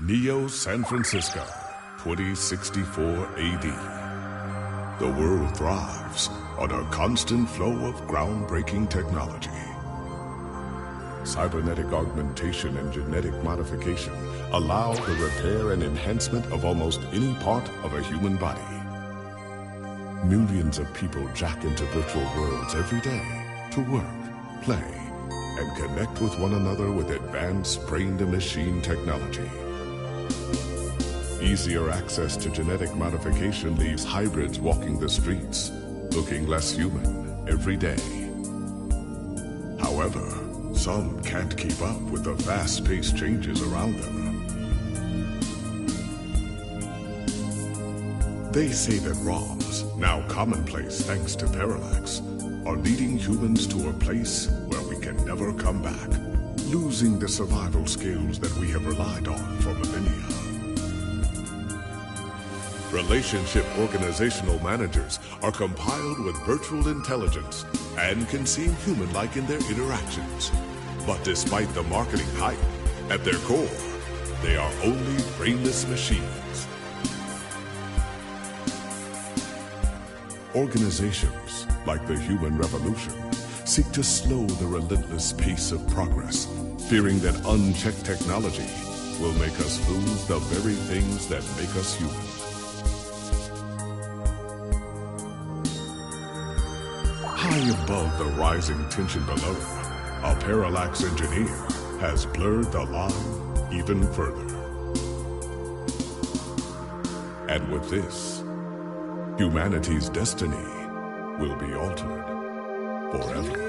Neo San Francisco, 2064 AD. The world thrives on a constant flow of groundbreaking technology. Cybernetic augmentation and genetic modification allow the repair and enhancement of almost any part of a human body. Millions of people jack into virtual worlds every day to work, play, and connect with one another with advanced brain-to-machine technology. Easier access to genetic modification leaves hybrids walking the streets, looking less human every day. However, some can't keep up with the fast-paced changes around them. They say that ROMs, now commonplace thanks to Parallax, are leading humans to a place where we can never come back, losing the survival skills that we have relied on for millennia. Relationship organizational managers are compiled with virtual intelligence and can seem human-like in their interactions. But despite the marketing hype, at their core, they are only brainless machines. Organizations, like the Human Revolution, seek to slow the relentless pace of progress, fearing that unchecked technology will make us lose the very things that make us human. High above the rising tension below, a Parallax engineer has blurred the line even further. And with this, humanity's destiny will be altered forever.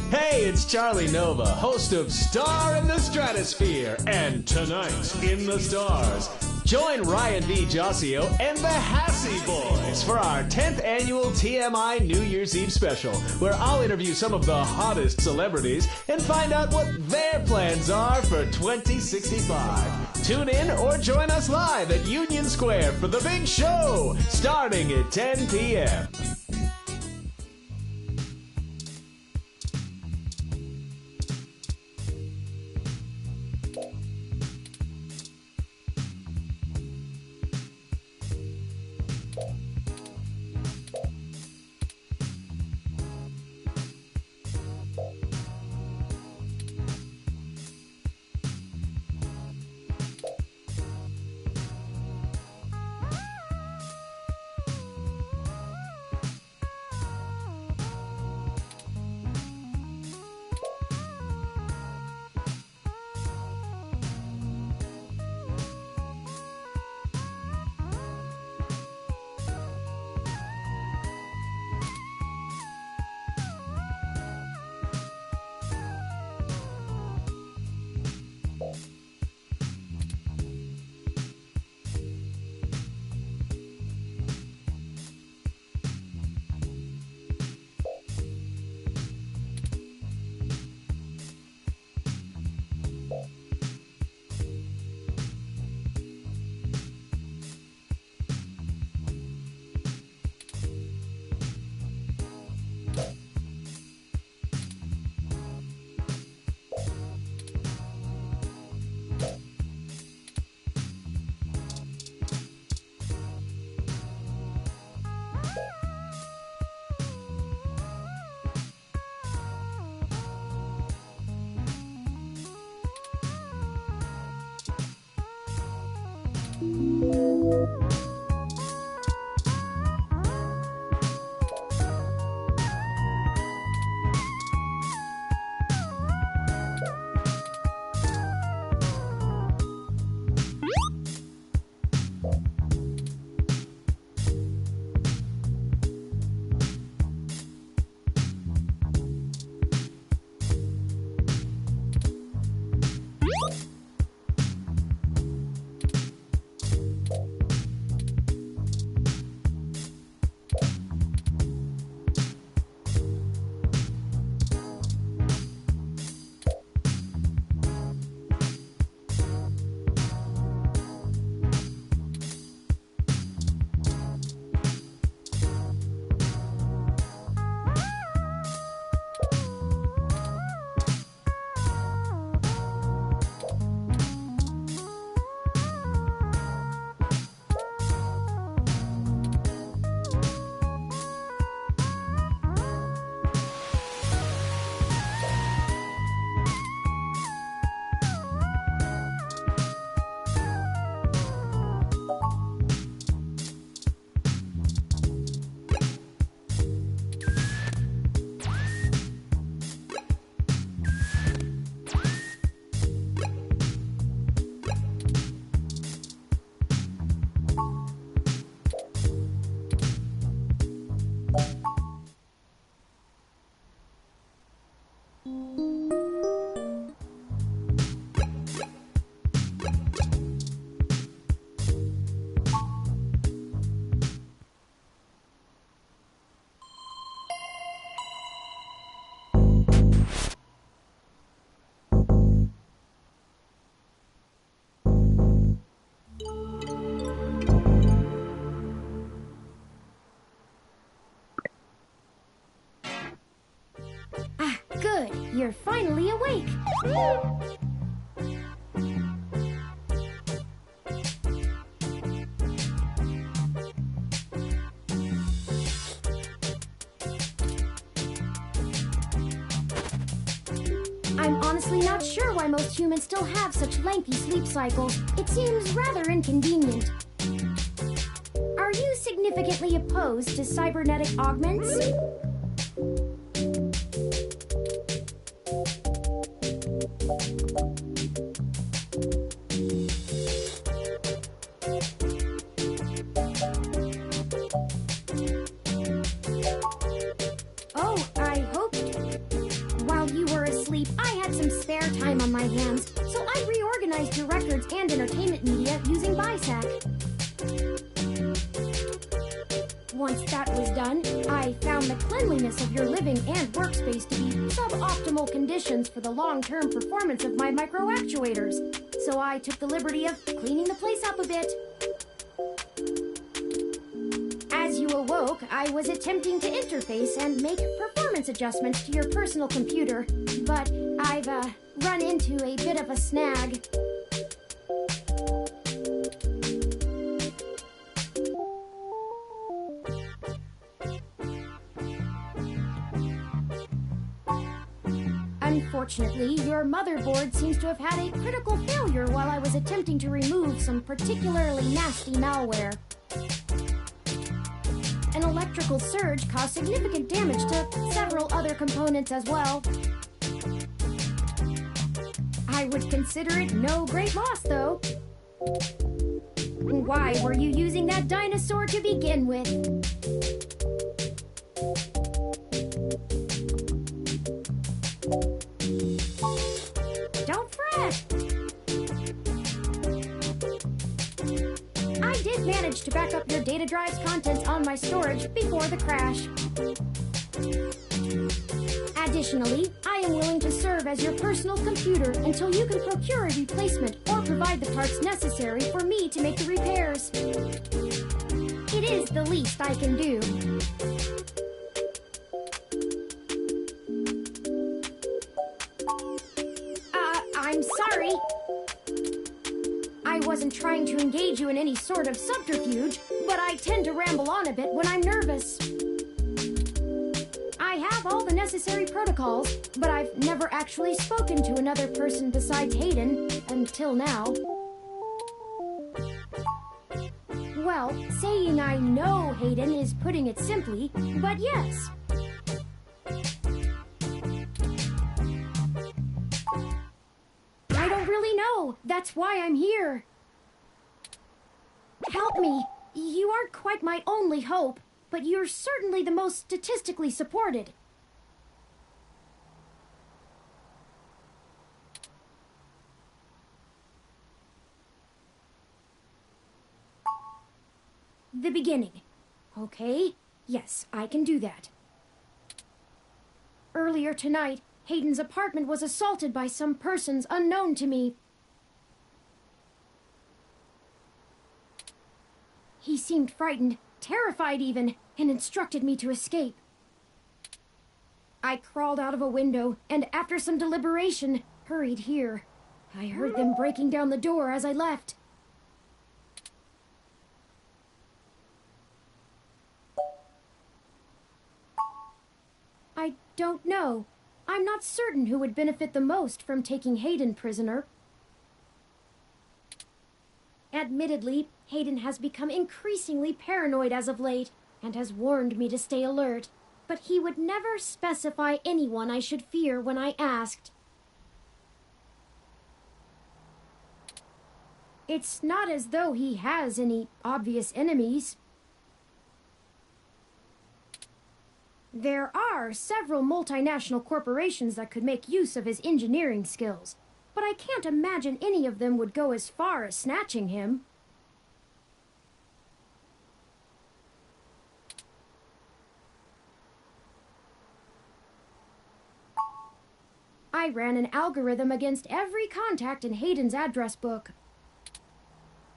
Hey, it's Charlie Nova, host of Star in the Stratosphere and Tonight in the Stars. Join Ryan V. Jossio and the Hassy Boys for our 10th annual TMI New Year's Eve special, where I'll interview some of the hottest celebrities and find out what their plans are for 2065. Tune in or join us live at Union Square for the big show, starting at 10 p.m. Good, you're finally awake. I'm honestly not sure why most humans still have such lengthy sleep cycles. It seems rather inconvenient. Are you significantly opposed to cybernetic augments? hands, so I reorganized your records and entertainment media using BISAC. Once that was done, I found the cleanliness of your living and workspace to be suboptimal conditions for the long-term performance of my microactuators, so I took the liberty of cleaning the place up a bit. As you awoke, I was attempting to interface and make performance adjustments to your personal computer, but I've run into a bit of a snag. Unfortunately, your motherboard seems to have had a critical failure while I was attempting to remove some particularly nasty malware. An electrical surge caused significant damage to several other components as well. I would consider it no great loss, though. Why were you using that dinosaur to begin with? Don't fret! I did manage to back up your data drive's contents on my storage before the crash. Additionally, I am willing to serve as your personal computer until you can procure a replacement or provide the parts necessary for me to make the repairs. It is the least I can do. I'm sorry. I wasn't trying to engage you in any sort of subterfuge, but I tend to ramble on a bit when I'm nervous. I have all the necessary protocols, but I've never actually spoken to another person besides Hayden until now. Well, saying I know Hayden is putting it simply, but yes. I don't really know. That's why I'm here. Help me. You aren't quite my only hope, but you're certainly the most statistically supported. The beginning. Okay, yes, I can do that. Earlier tonight, Hayden's apartment was assaulted by some persons unknown to me. He seemed frightened, terrified even, and instructed me to escape. I crawled out of a window, and after some deliberation, hurried here. I heard them breaking down the door as I left. I don't know. I'm not certain who would benefit the most from taking Hayden prisoner. Admittedly, Hayden has become increasingly paranoid as of late, and has warned me to stay alert, but he would never specify anyone I should fear when I asked. It's not as though he has any obvious enemies. There are several multinational corporations that could make use of his engineering skills, but I can't imagine any of them would go as far as snatching him. I ran an algorithm against every contact in Hayden's address book.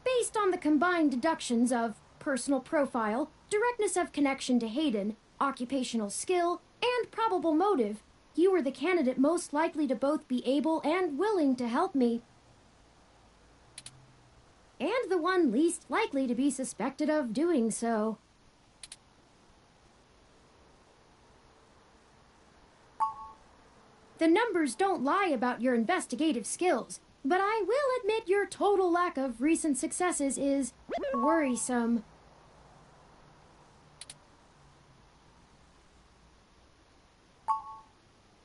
Based on the combined deductions of personal profile, directness of connection to Hayden, occupational skill, and probable motive, you were the candidate most likely to both be able and willing to help me. And the one least likely to be suspected of doing so. The numbers don't lie about your investigative skills, but I will admit your total lack of recent successes is worrisome.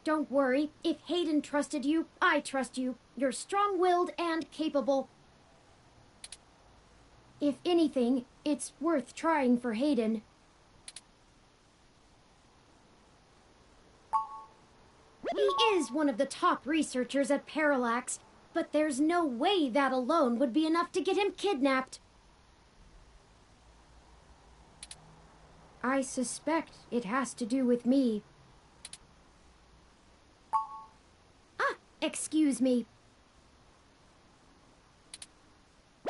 Don't worry. If Hayden trusted you, I trust you. You're strong-willed and capable. If anything, it's worth trying for Hayden. He is one of the top researchers at Parallax, but there's no way that alone would be enough to get him kidnapped. I suspect it has to do with me. Ah, excuse me.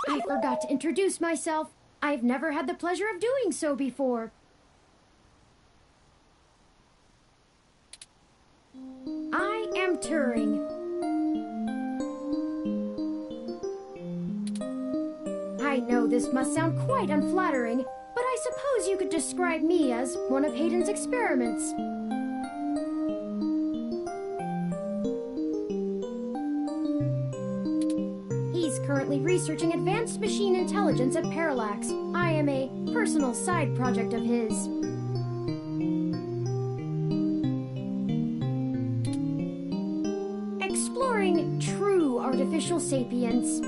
I forgot to introduce myself. I've never had the pleasure of doing so before. I am Turing. I know this must sound quite unflattering, but I suppose you could describe me as one of Hayden's experiments. He's currently researching advanced machine intelligence at Parallax. I am a personal side project of his. Exploring true artificial sapience.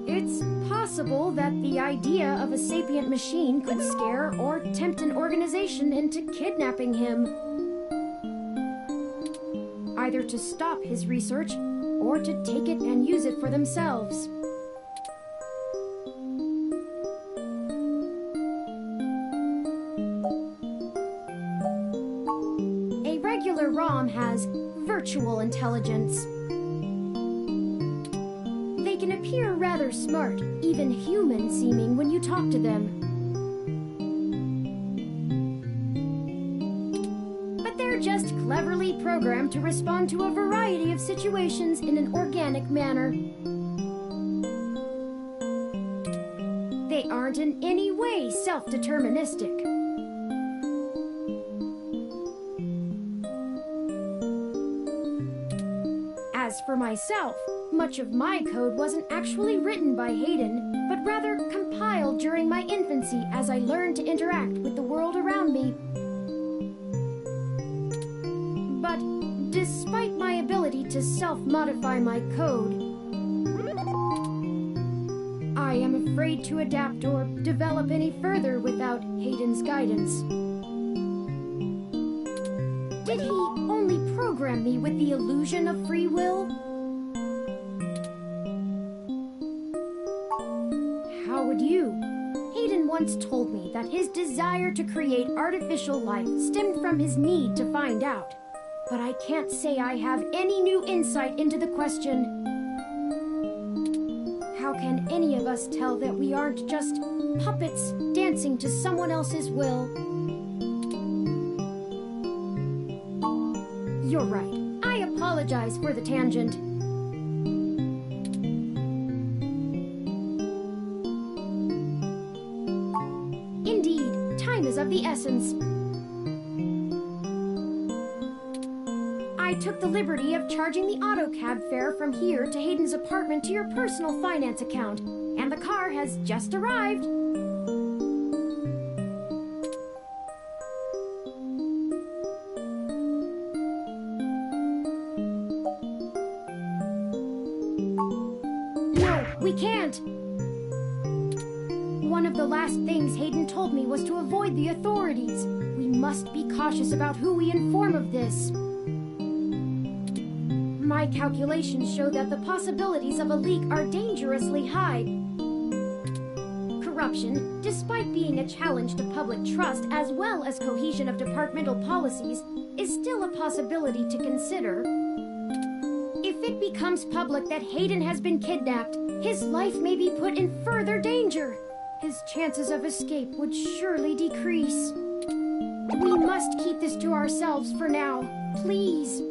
It's possible that the idea of a sapient machine could scare or tempt an organization into kidnapping him. Either to stop his research, or to take it and use it for themselves. A regular ROM has virtual intelligence. They can appear rather smart, even human-seeming when you talk to them. But they're just cleverly programmed to respond to a variety of situations in an organic manner. They aren't in any way self-deterministic. As for myself, much of my code wasn't actually written by Hayden, but rather compiled during my infancy as I learned to interact with the world around me. But despite my ability to self-modify my code, I am afraid to adapt or develop any further without Hayden's guidance. Did he only program me with the illusion of free will? How would you? Hayden once told me that his desire to create artificial life stemmed from his need to find out. But I can't say I have any new insight into the question. How can any of us tell that we aren't just puppets dancing to someone else's will? You're right. I apologize for the tangent. Indeed, time is of the essence. I took the liberty of charging the AutoCab fare from here to Hayden's apartment to your personal finance account, and the car has just arrived. No, we can't. One of the last things Hayden told me was to avoid the authorities. We must be cautious about who we inform of this. My calculations show that the possibilities of a leak are dangerously high. Corruption, despite being a challenge to public trust as well as cohesion of departmental policies, is still a possibility to consider. If it becomes public that Hayden has been kidnapped, his life may be put in further danger. His chances of escape would surely decrease. We must keep this to ourselves for now, please.